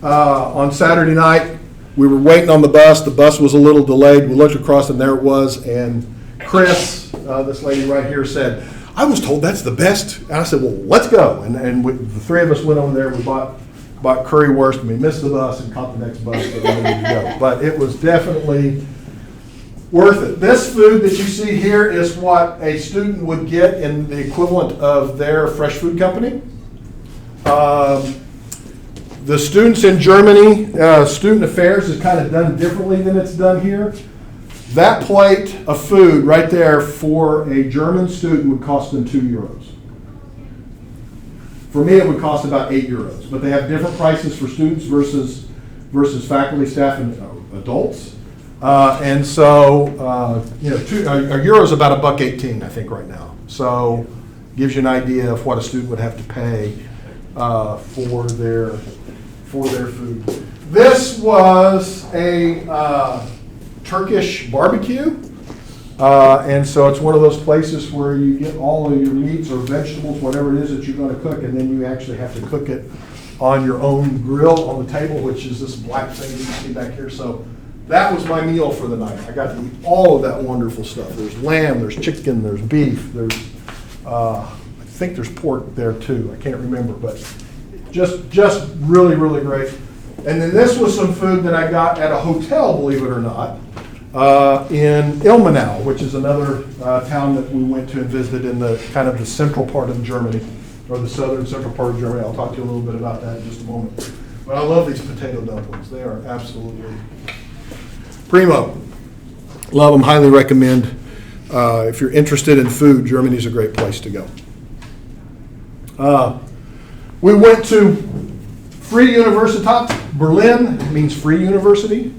on Saturday night. We were waiting on the bus. The bus was a little delayed. We looked across, and there it was. And Chris, this lady right here, said, I was told that's the best. And I said, well, let's go. And the three of us went over there. We bought currywurst, and we missed the bus and caught the next bus that we needed to go. But it was definitely worth it. This food that you see here is what a student would get in the equivalent of their fresh food company. The students in Germany, student affairs is kind of done differently than it's done here. That plate of food right there for a German student would cost them €2. For me, it would cost about €8, but they have different prices for students versus faculty, staff, and adults. And so, a euro is about $1.18, I think, right now. So, gives you an idea of what a student would have to pay for their food. This was a Turkish barbecue, and so it's one of those places where you get all of your meats or vegetables, whatever it is that you're going to cook, and then you actually have to cook it on your own grill on the table, which is this black thing you see back here. So that was my meal for the night. I got to eat all of that wonderful stuff. There's lamb, there's chicken, there's beef, there's I think there's pork there too. I can't remember, but just really, really great. And then this was some food that I got at a hotel, believe it or not, in Ilmenau, which is another town that we went to and visited in the kind of the central part of Germany, or the southern central part of Germany. I'll talk to you a little bit about that in just a moment. But I love these potato dumplings. They are absolutely primo. Love them, highly recommend. If you're interested in food, Germany's a great place to go. We went to Free Universität Berlin. It means free university.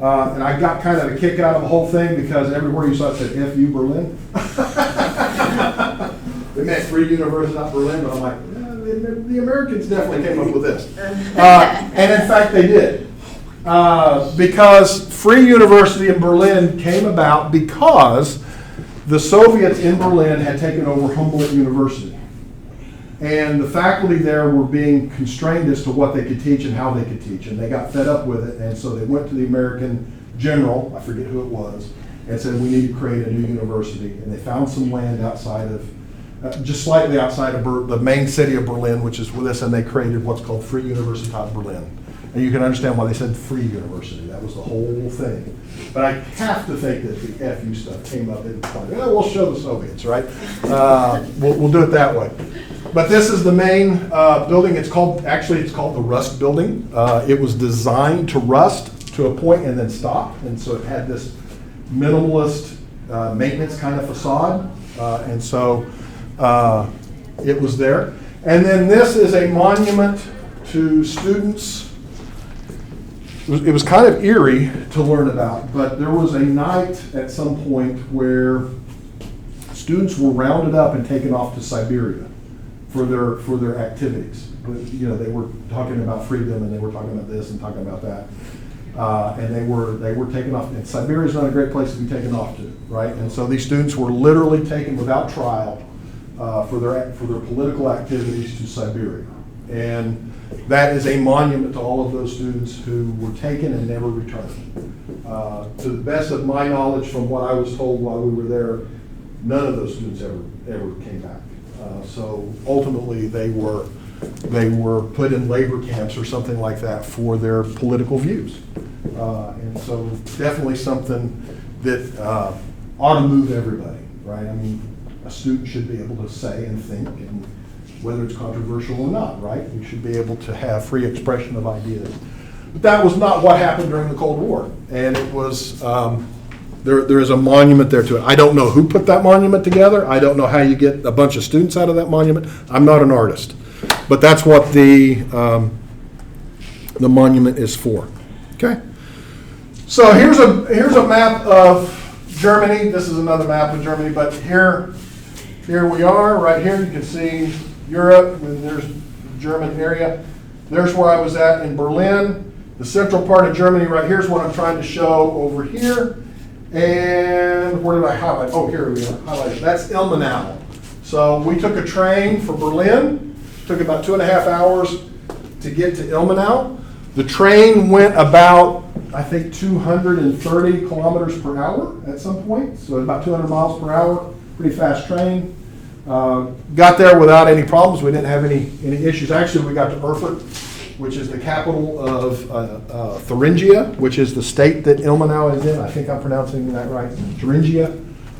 And I got kind of a kick out of the whole thing because everywhere you saw it said FU Berlin. They meant Free Universität Berlin, but I'm like, the Americans definitely came up with this. And in fact, they did. Because Free University in Berlin came about because the Soviets in Berlin had taken over Humboldt University. And the faculty there were being constrained as to what they could teach and how they could teach. And they got fed up with it. And so they went to the American general, I forget who it was, and said, we need to create a new university. And they found some land outside of, just slightly outside of the main city of Berlin, which is with us, and they created what's called Free Universität Berlin. And you can understand why they said free university. That was the whole thing. But I have to think that the FU stuff came up in, we'll show the Soviets, right? We'll do it that way. But this is the main building. It's called the Rust Building. It was designed to rust to a point and then stop. And so it had this minimalist maintenance kind of facade. And so it was there. And then this is a monument to students. It was kind of eerie to learn about, but there was a night at some point where students were rounded up and taken off to Siberia for their activities. You know, they were talking about freedom, and they were talking about this and talking about that, and they were taken off. And Siberia is not a great place to be taken off to, right? And so these students were literally taken without trial for their political activities to Siberia, and that is a monument to all of those students who were taken and never returned. To the best of my knowledge, from what I was told while we were there, none of those students ever came back. So ultimately, they were put in labor camps or something like that for their political views. And so definitely something that ought to move everybody, right? I mean, a student should be able to say and think, and whether it's controversial or not, right? We should be able to have free expression of ideas. But that was not what happened during the Cold War. And it was, there is a monument there to it. I don't know who put that monument together. I don't know how you get a bunch of students out of that monument. I'm not an artist. But that's what the monument is for. Okay? So here's a map of Germany. This is another map of Germany, but here we are, right here. You can see Europe, and there's the German area. There's where I was at in Berlin. The central part of Germany right here is what I'm trying to show over here. And where did I highlight? Oh, here we are, highlighted. That's Ilmenau. So we took a train for Berlin. It took about 2.5 hours to get to Ilmenau. The train went about, I think, 230 kilometers per hour at some point. So about 200 miles per hour, pretty fast train. Got there without any problems. We didn't have any issues. Actually, we got to Erfurt, which is the capital of Thuringia, which is the state that Ilmenau is in. I think I'm pronouncing that right, Thuringia.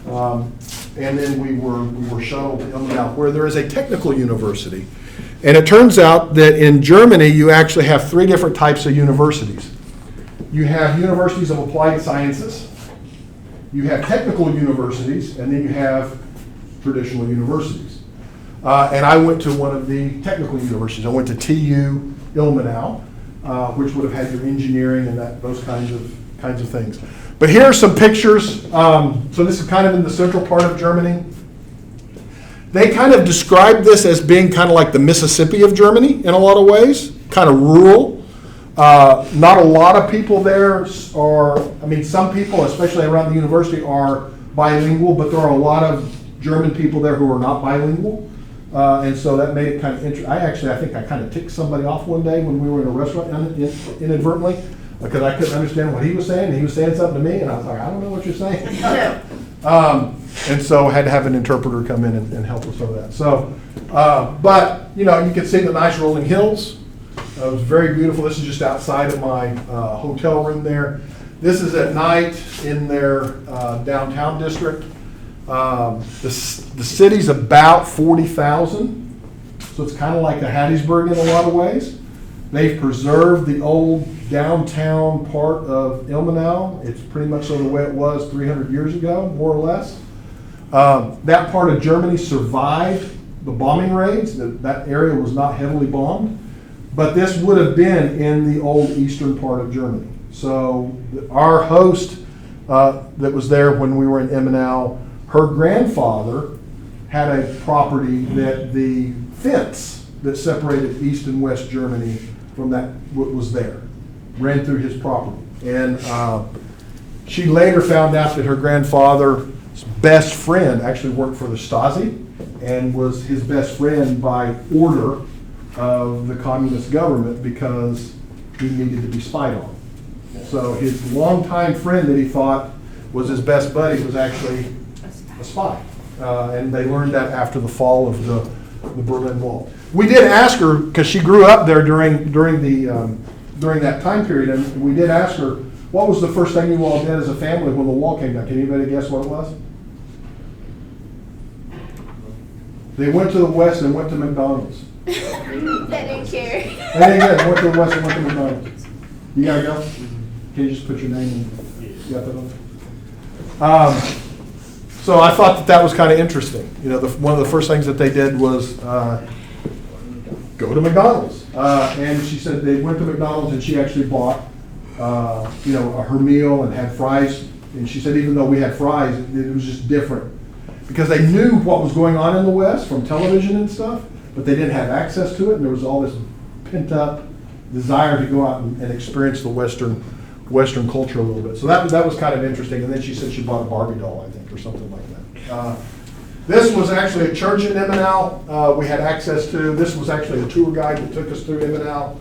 And then we were shuttled to Ilmenau, where there is a technical university. And it turns out that in Germany, you actually have 3 different types of universities. You have universities of applied sciences, you have technical universities, and then you have traditional universities. And I went to one of the technical universities. I went to TU Ilmenau, which would have had your engineering and those kinds of things. But here are some pictures. So this is kind of in the central part of Germany. They kind of describe this as being kind of like the Mississippi of Germany in a lot of ways, kind of rural. Not a lot of people there are, I mean, some people, especially around the university, are bilingual, but there are a lot of German people there who are not bilingual. And so that made it kind of interesting. I think I kind of ticked somebody off one day when we were in a restaurant inadvertently, because I couldn't understand what he was saying. He was saying something to me, and I was like, I don't know what you're saying. And so I had to have an interpreter come in and help with some of that. So, but, you know, you can see the nice rolling hills. It was very beautiful. This is just outside of my hotel room there. This is at night in their downtown district. The city's about 40,000, so it's kind of like a Hattiesburg in a lot of ways. They've preserved the old downtown part of Ilmenau. It's pretty much the way it was 300 years ago, more or less. That part of Germany survived the bombing raids. That area was not heavily bombed, but this would have been in the old eastern part of Germany. So our host that was there when we were in Ilmenau, her grandfather had a property that the fence that separated East and West Germany from that was there, ran through his property. And she later found out that her grandfather's best friend actually worked for the Stasi and was his best friend by order of the communist government because he needed to be spied on. So his longtime friend that he thought was his best buddy was actually a spy. And they learned that after the fall of the Berlin Wall. We did ask her, because she grew up there during that time period, and we did ask her, what was the first thing you all did as a family when the wall came down? Can anybody guess what it was? They went to the west and went to McDonald's. They didn't care. They didn't get it. Went to the west and went to McDonald's. You gotta go? Can you just put your name in? You got that on? So I thought that was kind of interesting. You know, one of the first things that they did was go to McDonald's. And she said they went to McDonald's and she actually bought, her meal and had fries. And she said even though we had fries, it was just different. Because they knew what was going on in the West from television and stuff, but they didn't have access to it. And there was all this pent-up desire to go out and experience the Western culture a little bit. So that was kind of interesting. And then she said she bought a Barbie doll, I think, or something like that. This was actually a church in Immanal we had access to. This was actually a tour guide that took us through Immanal.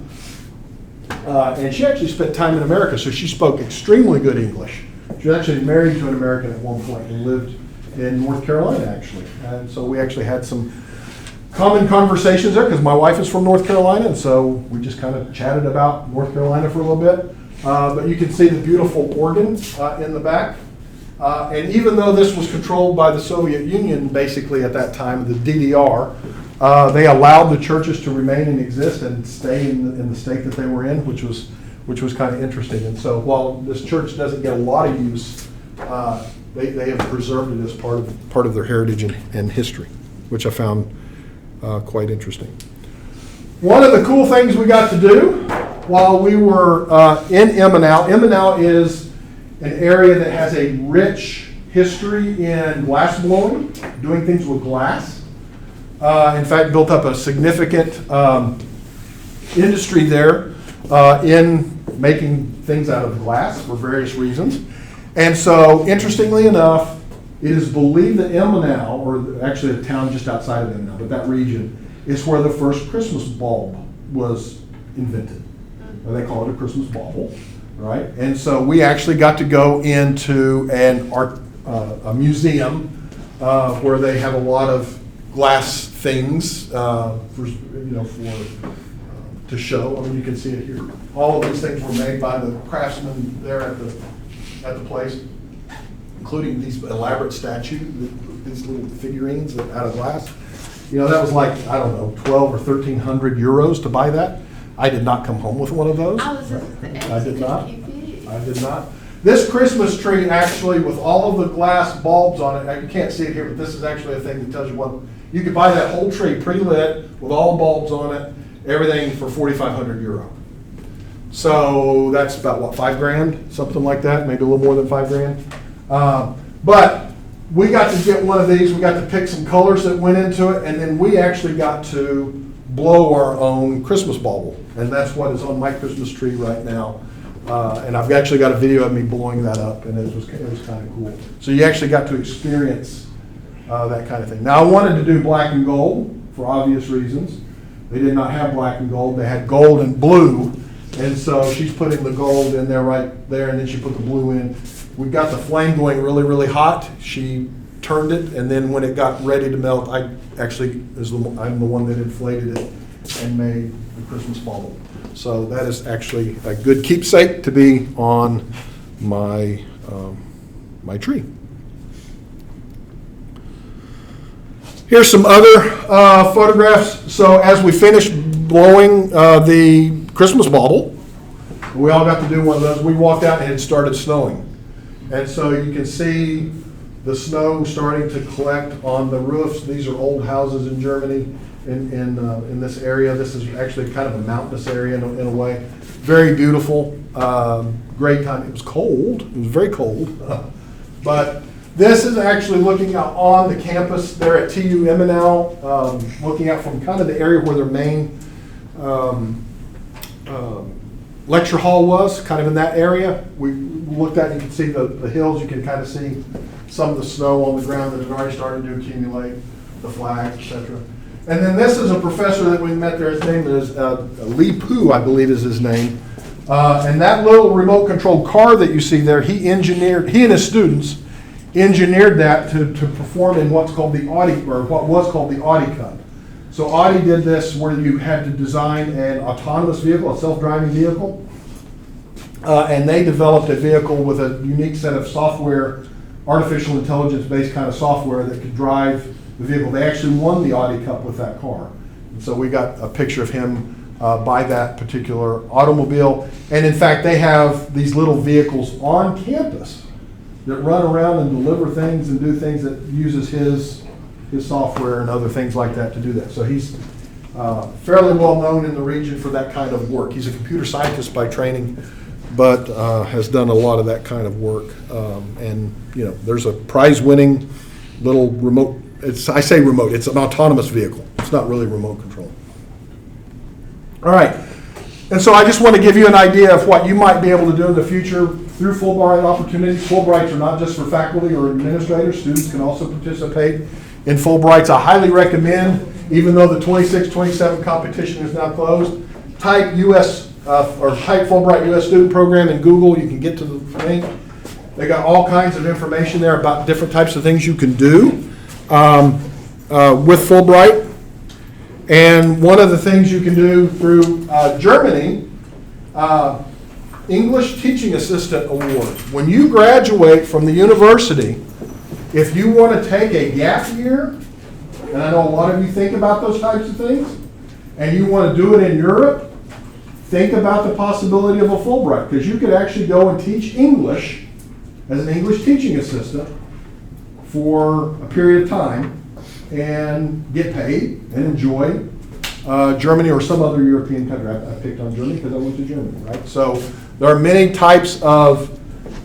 And she actually spent time in America, so she spoke extremely good English. She was actually married to an American at one point and lived in North Carolina, actually. And so we actually had some common conversations there because my wife is from North Carolina, and so we just kind of chatted about North Carolina for a little bit. But you can see the beautiful organ in the back. And even though this was controlled by the Soviet Union, basically at that time, the DDR, they allowed the churches to remain and exist and stay in the state that they were in, which was kind of interesting. And so while this church doesn't get a lot of use, they have preserved it as part of their heritage and history, which I found quite interesting. One of the cool things we got to do while we were in Immanal is an area that has a rich history in glass blowing, doing things with glass. In fact, built up a significant industry there in making things out of glass for various reasons. And so, interestingly enough, it is believed that Immanal, or actually a town just outside of Immanal, but that region, is where the first Christmas bulb was invented. They call it a Christmas bauble, right? And so we actually got to go into a museum where they have a lot of glass things to show. I mean, you can see it here. All of these things were made by the craftsmen there at the place, including these elaborate statues, these little figurines out of glass. You know, that was like, I don't know, 12 or 1,300 euros to buy that. I did not come home with one of those. I did not. This Christmas tree actually, with all of the glass bulbs on it, you can't see it here, but this is actually a thing that tells you what, you could buy that whole tree pre-lit with all bulbs on it, everything for 4,500 euro. So that's about what, $5,000, something like that, maybe a little more than $5,000. But we got to get one of these. We got to pick some colors that went into it, and then we actually got to blow our own Christmas bauble, and that's what is on my Christmas tree right now. And I've actually got a video of me blowing that up, and it was kind of cool. So you actually got to experience that kind of thing. Now I wanted to do black and gold for obvious reasons. They did not have black and gold. They had gold and blue, and so she's putting the gold in there right there, and then she put the blue in. We got the flame going really, really hot. She turned it, and then when it got ready to melt, I'm the one that inflated it and made the Christmas bauble. So that is actually a good keepsake to be on my my tree. Here's some other photographs. So as we finished blowing the Christmas bauble, we all got to do one of those. We walked out and it started snowing. And so you can see the snow starting to collect on the roofs. These are old houses in Germany in this area. This is actually kind of a mountainous area in a way. Very beautiful, great time. It was cold, it was very cold. But this is actually looking out on the campus there at TU Immanal, looking out from kind of the area where their main lecture hall was, kind of in that area. We looked at, you can see the hills, you can kind of see some of the snow on the ground that had already started to accumulate, the flags, etc. And then this is a professor that we met there. His name is Li Pu, I believe is his name. And that little remote controlled car that you see there, he and his students engineered that to perform in what's called the Audi, or what was called the Audi Cup. So Audi did this where you had to design an autonomous vehicle, a self-driving vehicle. And they developed a vehicle with a unique set of software, artificial intelligence-based kind of software that could drive the vehicle. They actually won the Audi Cup with that car. And so we got a picture of him by that particular automobile. And in fact, they have these little vehicles on campus that run around and deliver things and do things that uses his software and other things like that to do that. So he's fairly well known in the region for that kind of work. He's a computer scientist by training, but has done a lot of that kind of work. And you know, there's a prize-winning little remote. I say remote. It's an autonomous vehicle. It's not really remote control. All right. And so I just want to give you an idea of what you might be able to do in the future through Fulbright opportunities. Fulbrights are not just for faculty or administrators. Students can also participate in Fulbrights. I highly recommend, even though the 26-27 competition is now closed, type type Fulbright U.S. Student Program in Google. You can get to the link. They got all kinds of information there about different types of things you can do with Fulbright. And one of the things you can do through Germany, English Teaching Assistant Award. When you graduate from the university, if you want to take a gap year, and I know a lot of you think about those types of things, and you want to do it in Europe, think about the possibility of a Fulbright, because you could actually go and teach English as an English teaching assistant for a period of time and get paid and enjoy Germany or some other European country. I picked on Germany because I went to Germany, right? So there are many types of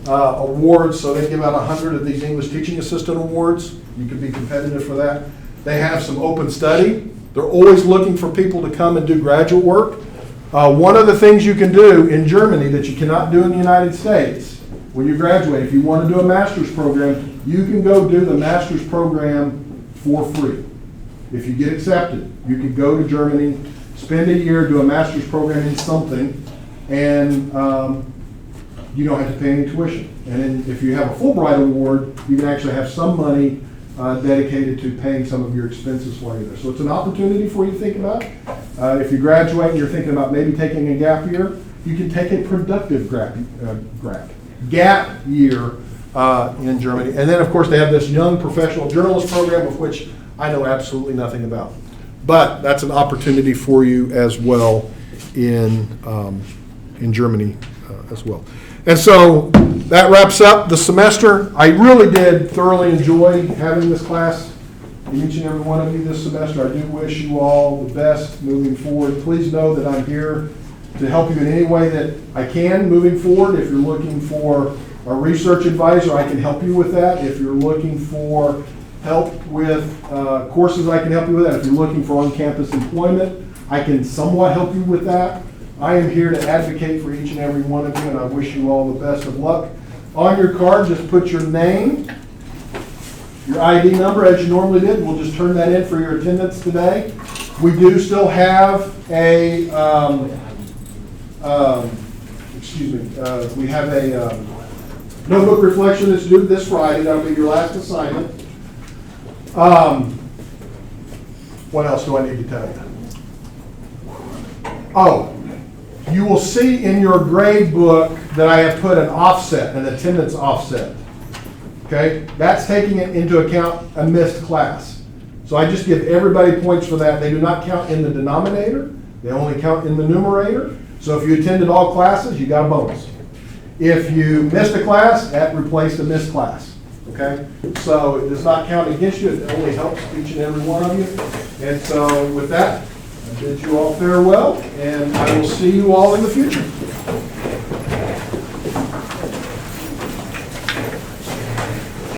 awards. So they give out 100 of these English teaching assistant awards. You could be competitive for that. They have some open study. They're always looking for people to come and do graduate work. One of the things you can do in Germany that you cannot do in the United States when you graduate, if you want to do a master's program, you can go do the master's program for free. If you get accepted, you can go to Germany, spend a year, do a master's program in something, and you don't have to pay any tuition. And then if you have a Fulbright award, you can actually have some money dedicated to paying some of your expenses while you're there. So it's an opportunity for you to think about. If you graduate and you're thinking about maybe taking a gap year, you can take a productive gap year in Germany. And then, of course, they have this young professional journalist program, of which I know absolutely nothing about. But that's an opportunity for you as well in Germany as well. And so that wraps up the semester. I really did thoroughly enjoy having this class in each and every one of you this semester. I do wish you all the best moving forward. Please know that I'm here to help you in any way that I can moving forward. If you're looking for a research advisor, I can help you with that. If you're looking for help with courses, I can help you with that. If you're looking for on-campus employment, I can somewhat help you with that. I am here to advocate for each and every one of you, and I wish you all the best of luck. On your card, just put your name, your ID number as you normally did. We'll just turn that in for your attendance today. We do still have a, we have a notebook reflection that's due this Friday. That'll be your last assignment. What else do I need to tell you? Oh, you will see in your grade book that I have put an offset, an attendance offset. Okay? That's taking it into account a missed class. So I just give everybody points for that. They do not count in the denominator. They only count in the numerator. So if you attended all classes, you got a bonus. If you missed a class, that replaced a missed class. Okay? So it does not count against you. It only helps each and every one of you. And so with that, I bid you all farewell, and I will see you all in the future.